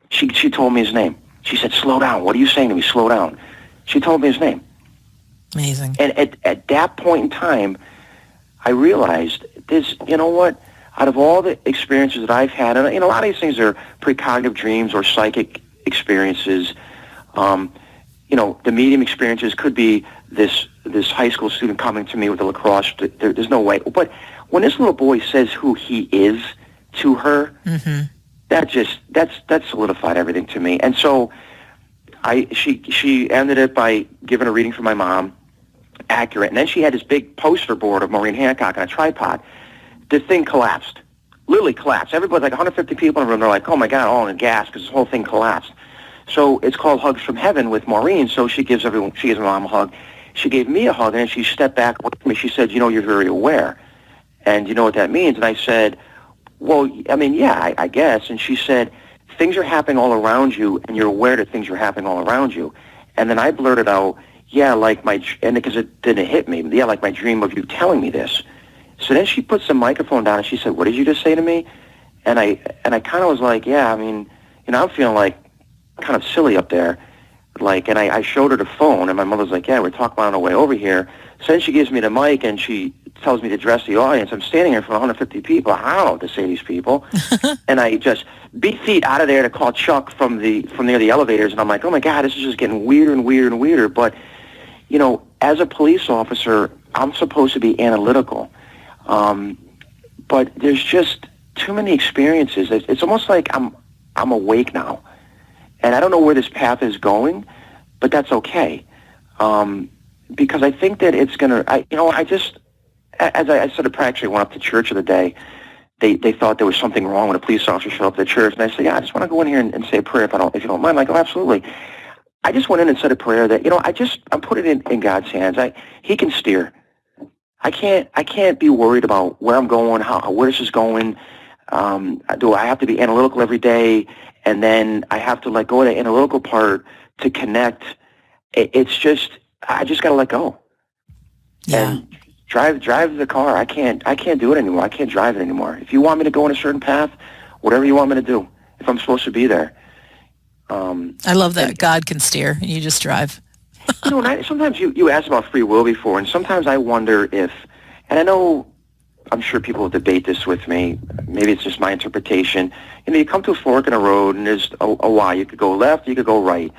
She told me his name. She said, "Slow down. What are you saying to me? Slow down." She told me his name. Amazing. And at that point in time, I realized this, you know what? Out of all the experiences that I've had, and a lot of these things are precognitive dreams or psychic experiences. The medium experiences could be this high school student coming to me with a lacrosse. There's no way. But when this little boy says who he is to her, mm-hmm. That solidified everything to me. And so she ended it by giving a reading for my mom, accurate. And then she had this big poster board of Maureen Hancock on a tripod. The thing collapsed, literally collapsed. Everybody, like 150 people in the room, they're like, "Oh my God," all in gas because this whole thing collapsed. So it's called Hugs from Heaven with Maureen. So she gives my mom a hug. She gave me a hug, and then she stepped back with me. She said, "You're very aware, and you know what that means?" And I said, "Well, I mean, yeah, I guess." And she said, "Things are happening all around you, and you're aware that things are happening all around you." And then I blurted out, "Yeah, because it didn't hit me. Yeah, like my dream of you telling me this." So then she puts the microphone down and she said, "What did you just say to me?" And I kind of was like, "Yeah, I mean, I'm feeling like kind of silly up there." And I showed her the phone, and my mother's like, "Yeah, we're talking about on the way over here." So then she gives me the mic and she tells me to address the audience. I'm standing here for 150 people. I don't know what to say to these people. And I just beat feet out of there to call Chuck from near the elevators. And I'm like, oh my God, this is just getting weirder and weirder and weirder. But, as a police officer, I'm supposed to be analytical. But there's just too many experiences. It's almost like I'm awake now. And I don't know where this path is going, but that's okay. Because I think that it's going to, as I said to practice, I went up to church the other day. They thought there was something wrong when a police officer showed up at the church. And I said, "Yeah, I just want to go in here and say a prayer if you don't mind." Like, "Oh, absolutely." I just went in and said a prayer that, I'm putting it in God's hands. He can steer. I can't be worried about where I'm going, where this is going. Do I have to be analytical every day? And then I have to let go of the analytical part to connect. It's just, I just got to let go. Yeah. And drive the car. I can't do it anymore. I can't drive it anymore. If you want me to go in a certain path, whatever you want me to do, if I'm supposed to be there. I love that. God can steer, and you just drive. Sometimes you asked about free will before, and sometimes I wonder if, and I know, I'm sure people will debate this with me, maybe it's just my interpretation, you come to a fork in a road, and there's a Y. You could go left, you could go right.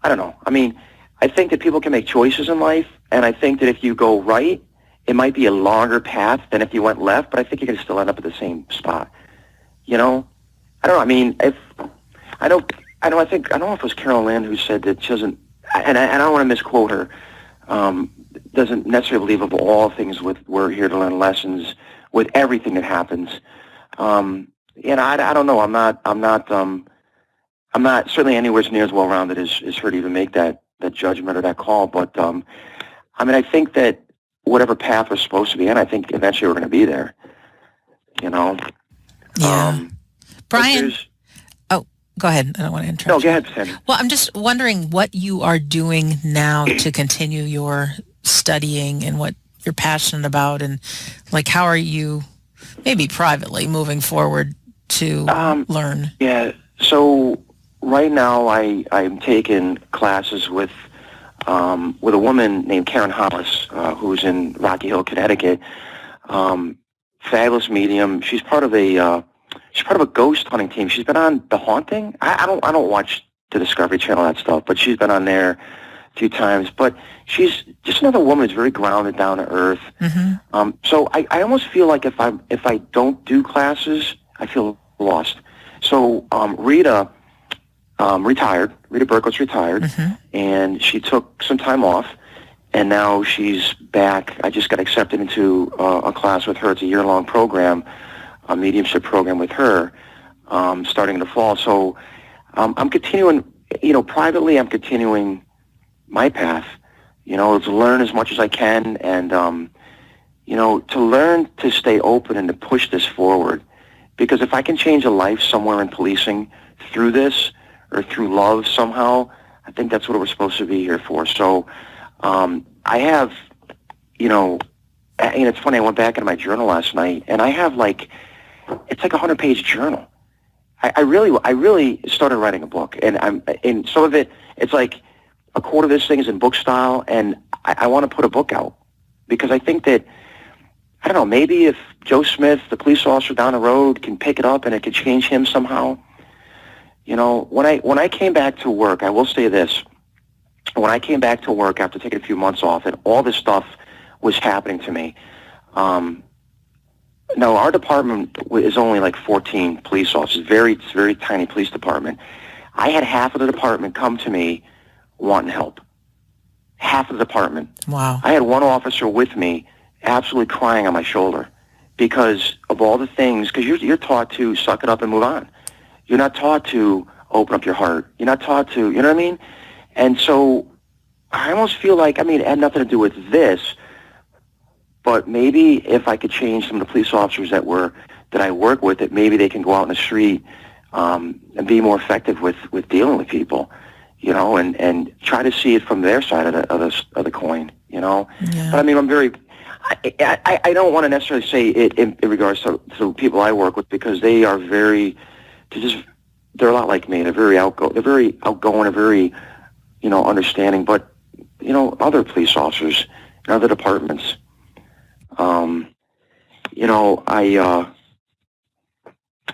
I don't know. I mean, I think that people can make choices in life, and I think that if you go right, it might be a longer path than if you went left, but I think you're going to still end up at the same spot. I don't know. I mean, I don't know if it was Carol Ann who said that she doesn't, and I don't want to misquote her, doesn't necessarily believe of all things we're here to learn lessons with everything that happens. I don't know. I'm not certainly anywhere near as well-rounded as her to even make that judgment or that call. But I think that whatever path we're supposed to be in, I think eventually we're going to be there. Yeah. Brian. Go ahead. I don't want to interrupt. No, go ahead, Sandra. Well, I'm just wondering what you are doing now to continue your studying and what you're passionate about, and how are you, maybe privately, moving forward to learn? Yeah. So right now I'm taking classes with a woman named Karen Hollis, who's in Rocky Hill, Connecticut. Fabulous medium. She's part of she's part of a ghost hunting team. She's been on The Haunting. I don't watch the Discovery Channel, that stuff, but she's been on there a few times. But she's just another woman who's very grounded, down to earth. Mm-hmm. So I almost feel like if I don't do classes, I feel lost. So Rita retired. Rita Berkowitz retired, mm-hmm. and she took some time off, and now she's back. I just got accepted into a class with her. It's a year-long program, a mediumship program with her, starting in the fall. So I'm continuing, privately I'm continuing my path, to learn as much as I can and, to learn to stay open and to push this forward. Because if I can change a life somewhere in policing through this or through love somehow, I think that's what we're supposed to be here for. So I have, and it's funny, I went back into my journal last night, and I have it's like a 100-page journal. I really started writing a book, and some of it, it's like a quarter of this thing is in book style, and I want to put a book out because I think that, I don't know, maybe if Joe Smith, the police officer down the road, can pick it up and it could change him somehow. When I came back to work, I will say this. When I came back to work after taking a few months off and all this stuff was happening to me, no, our department is only like 14 police officers, it's a very tiny police department. I had half of the department come to me wanting help. Half of the department. Wow. I had one officer with me absolutely crying on my shoulder because of all the things, because you're taught to suck it up and move on. You're not taught to open up your heart. You're not taught to, you know what I mean? And so I almost feel like, it had nothing to do with this, but maybe if I could change some of the police officers that I work with, that maybe they can go out in the street and be more effective with dealing with people, and try to see it from their side of the coin, Yeah. But I'm very, I don't want to necessarily say it in regards to people I work with because they are they're a lot like me. They're very outgoing. They're very, understanding. But, other police officers in other departments,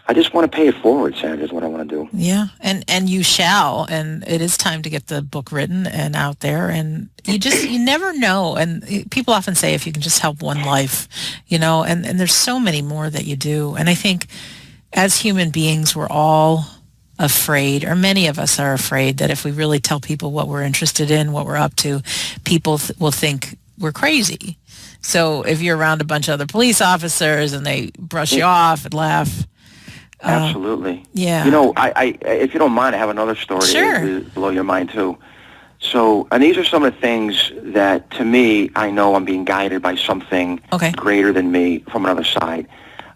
I just want to pay it forward, Sandra, is what I want to do. Yeah, and you shall, and it is time to get the book written and out there, and you never know, and people often say if you can just help one life, and there's so many more that you do, and I think as human beings, we're all afraid, or many of us are afraid, that if we really tell people what we're interested in, what we're up to, people will think we're crazy. So if you're around a bunch of other police officers and they brush you off and laugh. Absolutely. Yeah. I if you don't mind, I have another story Sure. to blow your mind too. So, and these are some of the things that, to me, I know I'm being guided by something greater than me from another side.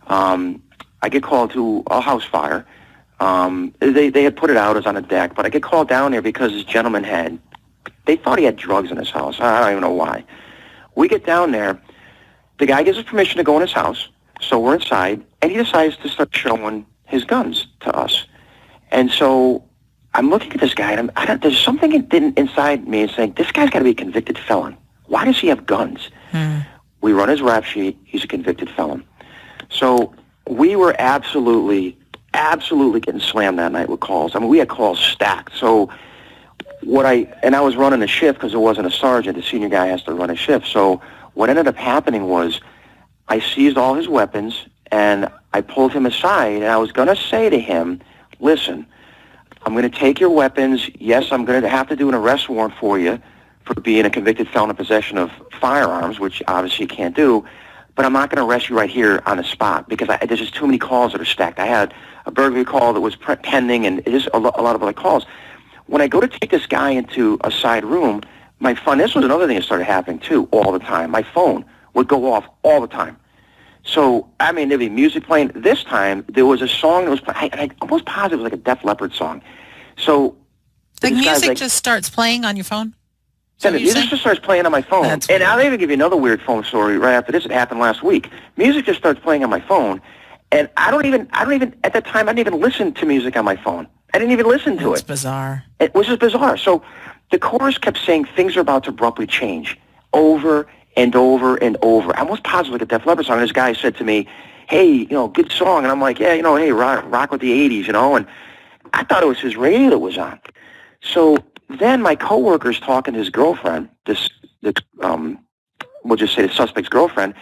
I get called to a house fire. They had put it out as on a deck, but I get called down there because this gentleman they thought he had drugs in his house. I don't even know why. We get down there. The guy gives us permission to go in his house, so we're inside, and he decides to start showing his guns to us. And so I'm looking at this guy, and there's something inside me saying, this guy's got to be a convicted felon. Why does he have guns? We run his rap sheet. He's a convicted felon. So we were absolutely getting slammed that night with calls. We had calls stacked. So I was running a shift because there wasn't a sergeant. The senior guy has to run a shift. So what ended up happening was I seized all his weapons, and I pulled him aside, and I was going to say to him, listen, I'm going to take your weapons. Yes, I'm going to have to do an arrest warrant for you for being a convicted felon in possession of firearms, which obviously you can't do, but I'm not going to arrest you right here on the spot because there's just too many calls that are stacked. I had a burglary call that was pending, and just a lot of other calls. When I go to take this guy into a side room, my phone, this was another thing that started happening too all the time. My phone would go off all the time. So, there'd be music playing. This time, there was a song that was playing. I almost positive it was like a Def Leppard song. So, the music just starts playing on your phone? Then the music just starts playing on my phone. That's and weird. I'll even give you another weird phone story right after this. It happened last week. Music just starts playing on my phone, and I don't even, at that time, I didn't even listen to music on my phone. I didn't even listen to it. It's bizarre. It was just bizarre. So the chorus kept saying things are about to abruptly change over and over and over. I was positive like a Def Leppard song. And this guy said to me, hey, good song. And I'm like, yeah, hey, rock with the 80s, and I thought it was his radio that was on. So then my coworker's talking to his girlfriend, we'll just say the suspect's girlfriend.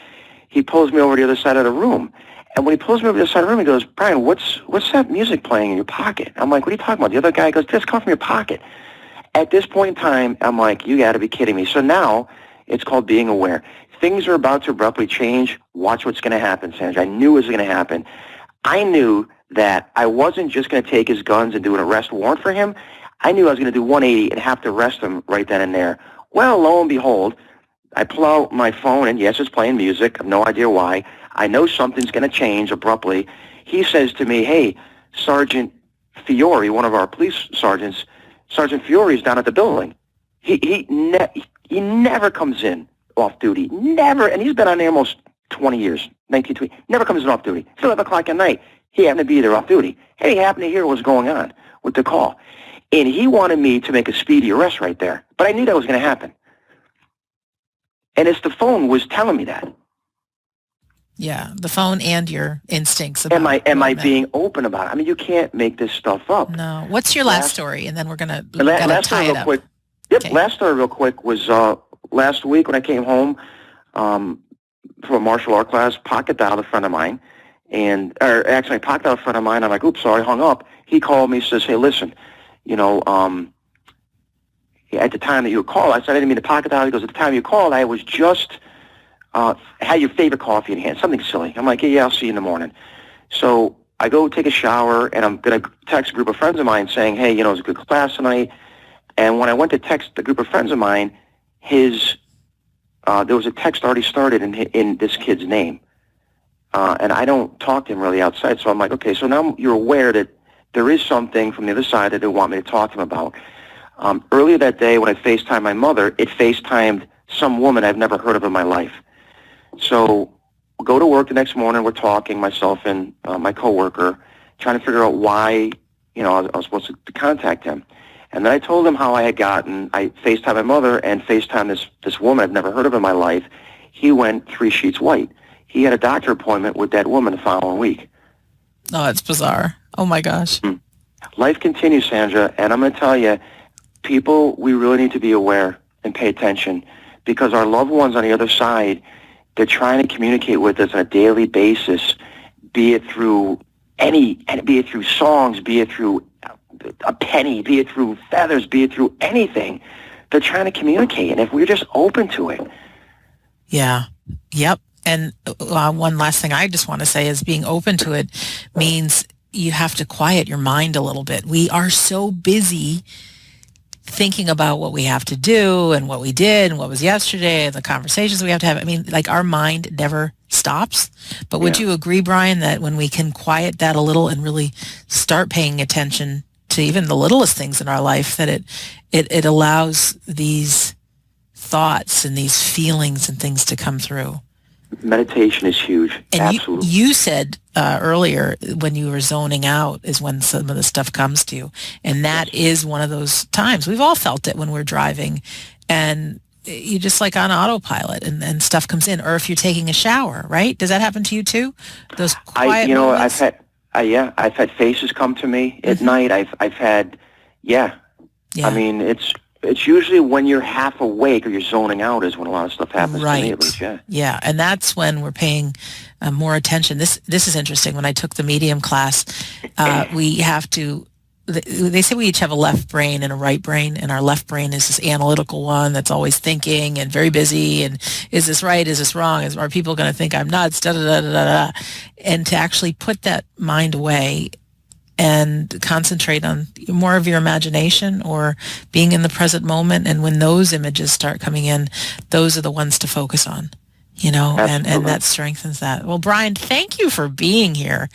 He pulls me over to the other side of the room. And when he pulls me over to the other side of the room, he goes, Brian, what's that music playing in your pocket? I'm like, what are you talking about? The other guy goes, this comes from your pocket. At this point in time, I'm like, you got to be kidding me. So now it's called being aware. Things are about to abruptly change. Watch what's going to happen, Sandra. I knew it was going to happen. I knew that I wasn't just going to take his guns and do an arrest warrant for him. I knew I was going to do 180 and have to arrest him right then and there. Well, lo and behold, I pull out my phone, and yes, it's playing music. I have no idea why. I know something's going to change abruptly. He says to me, hey, Sergeant Fiore, one of our police sergeants, Sergeant Fiore's down at the building. He never comes in off duty. Never. And he's been on there almost 20 years, 1920. Never comes in off duty. It's 11 o'clock at night. He happened to be there off duty. And he happened to hear what was going on with the call. And he wanted me to make a speedy arrest right there. But I knew that was going to happen. And it's the phone was telling me that. Yeah, the phone and your instincts. About am I being open about it? I mean, you can't make this stuff up. No. What's your last story? And then we're going to tie it up. Quick. Yep, okay. Last story real quick was last week when I came home from a martial art class, pocket dialed a friend of mine. I pocket dialed a friend of mine. I'm like, oops, sorry, hung up. He called me, says, hey, listen, at the time that you called, I said, I didn't mean to pocket dial. He goes, at the time you called, I was just had your favorite coffee in hand, something silly. I'm like, yeah, I'll see you in the morning. So I go take a shower, and I'm going to text a group of friends of mine saying, hey, it was a good class tonight. And when I went to text the group of friends of mine, there was a text already started in this kid's name. And I don't talk to him really outside, so I'm like, okay, so now you're aware that there is something from the other side that they want me to talk to him about. Earlier that day, when I FaceTimed my mother, it FaceTimed some woman I've never heard of in my life. So go to work the next morning, we're talking, myself and my coworker, trying to figure out why, I was supposed to contact him. And then I told him how I FaceTimed my mother and FaceTimed this woman I've never heard of in my life. He went 3 sheets white. He had a doctor appointment with that woman the following week. Oh, that's bizarre. Oh, my gosh. Life continues, Sandra, and I'm going to tell you, people, we really need to be aware and pay attention because our loved ones on the other side, they're trying to communicate with us on a daily basis, be it through songs, be it through a penny, be it through feathers, be it through anything. They're trying to communicate, and if we're just open to it. Yeah. Yep. And one last thing I just want to say is being open to it means you have to quiet your mind a little bit. We are so busy thinking about what we have to do and what we did and what was yesterday and the conversations we have to have. I mean, like our mind never stops. But would you agree, Brian, that when we can quiet that a little and really start paying attention to even the littlest things in our life, that it allows these thoughts and these feelings and things to come through? Meditation is huge. And absolutely. You said earlier when you were zoning out is when some of the stuff comes to you. And that is one of those times. We've all felt it when we're driving and you just like on autopilot and stuff comes in. Or if you're taking a shower, right? Does that happen to you too? Those quiet moments? I've had faces come to me at night. I've had, I mean, it's usually when you're half awake or you're zoning out is when a lot of stuff happens to me at least, Yeah, and that's when we're paying more attention. This is interesting. When I took the medium class, we have to, they say we each have a left brain and a right brain, and our left brain is this analytical one that's always thinking and very busy, and is this right, is this wrong, are people going to think I'm nuts, da-da-da-da-da-da. And to actually put that mind away and concentrate on more of your imagination or being in the present moment. And when those images start coming in, those are the ones to focus on, and that strengthens that. Well, Brian, thank you for being here.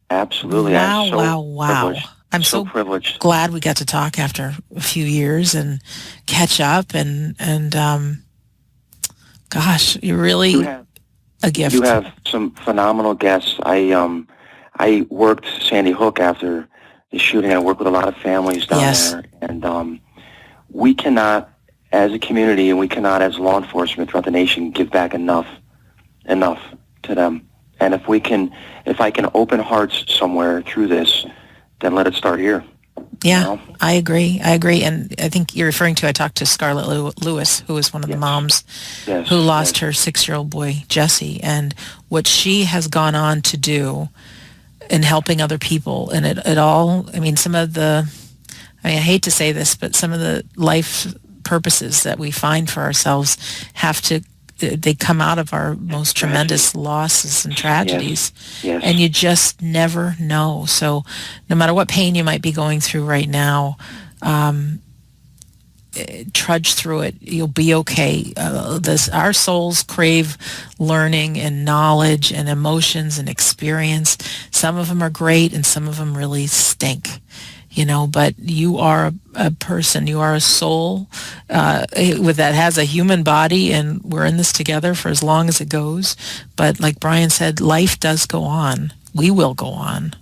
Absolutely. Wow. I'm so privileged. Glad we got to talk after a few years and catch up and gosh, you're really a gift. You have some phenomenal guests. I worked Sandy Hook after the shooting. I worked with a lot of families down there. And we cannot, as a community, and we cannot, as law enforcement throughout the nation, give back enough to them. And if I can open hearts somewhere through this, then let it start here. Yeah, you know? I agree. And I think you're referring to, I talked to Scarlett Lewis, who was one of the moms who lost her 6-year-old boy, Jesse, and what she has gone on to do in helping other people. And it all, I mean, I hate to say this, but some of the life purposes that we find for ourselves they come out of our most tremendous losses and tragedies. Yes. And you just never know. So no matter what pain you might be going through right now, trudge through it. You'll be okay. Our souls crave learning and knowledge and emotions and experience. Some of them are great and some of them really stink. But you are a person, you are a soul that has a human body, and we're in this together for as long as it goes. But like Brian said, life does go on. We will go on.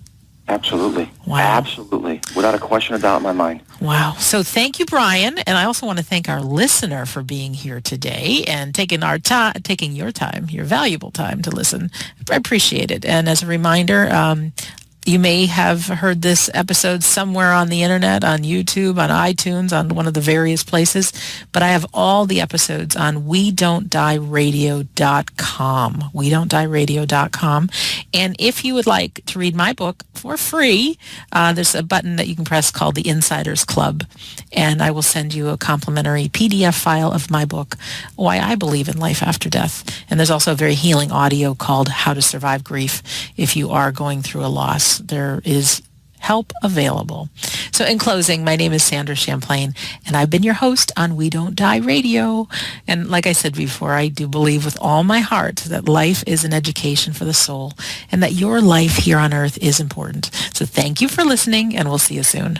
Absolutely. Wow. Absolutely. Without a question or doubt in my mind. Wow. So thank you, Brian. And I also want to thank our listener for being here today and taking your time, your valuable time to listen. I appreciate it. And as a reminder, you may have heard this episode somewhere on the internet, on YouTube, on iTunes, on one of the various places, but I have all the episodes on WeDon'tDieRadio.com, WeDon'tDieRadio.com. And if you would like to read my book for free, there's a button that you can press called the Insiders Club, and I will send you a complimentary PDF file of my book, Why I Believe in Life After Death. And there's also a very healing audio called How to Survive Grief if you are going through a loss. There is help available. So in closing, my name is Sandra Champlain, and I've been your host on We Don't Die Radio. And like I said before, I do believe with all my heart that life is an education for the soul and that your life here on earth is important. So thank you for listening, and we'll see you soon.